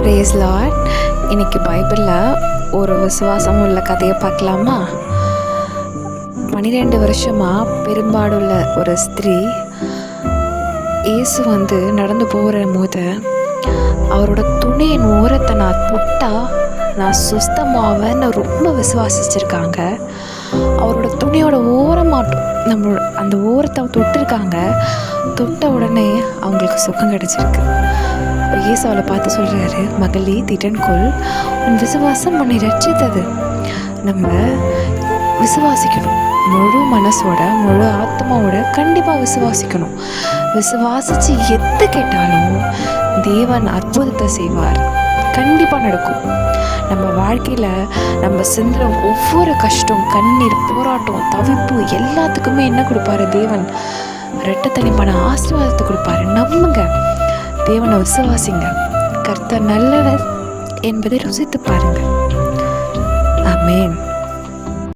Brace Lord. இன்னைக்கு பைபிளில் ஒரு விசுவாசம் உள்ள கதையை பார்க்கலாமா? 12 வருஷமாக பெரும்பாடுள்ள ஒரு ஸ்திரீ இயேசு நடந்து போகிற போது அவரோட துணியின் ஓரத்தை நான் தொட்டா நான் சுஸ்தமாவேன்னு ரொம்ப விசுவாசிச்சிருக்காங்க. அவரோட துணியோட ஓரமாட்டும் அந்த ஓரத்தை தொட்டிருக்காங்க. தொட்ட உடனே அவங்களுக்கு சுகம் கிடச்சிருக்கு. இயேசு அவளை பார்த்து சொல்கிறாரு, மகளே திடன்கொள், உன் விசுவாசம் உன்னை ரட்சித்தது. நம்ம விசுவாசிக்கணும், முழு மனசோட முழு ஆத்மாவோட கண்டிப்பாக விசுவாசிக்கணும். விசுவாசித்து எது கேட்டாலும் தேவன் அற்புதத்தை செய்வார், கண்டிப்பாக நடக்கும். நம்ம வாழ்க்கையில் நம்ம சிந்துற ஒவ்வொரு கஷ்டம், கண்ணீர், போராட்டம், தவிப்பு எல்லாத்துக்குமே என்ன கொடுப்பாரு? தேவன் இரட்டத்தனிப்பான ஆசீர்வாதத்தை கொடுப்பாரு. நம்புங்க, தேவனை விசுவாசிங்க. கர்த்தர் நல்லவர் என்பதை ருசித்து பாருங்க. ஆமென்.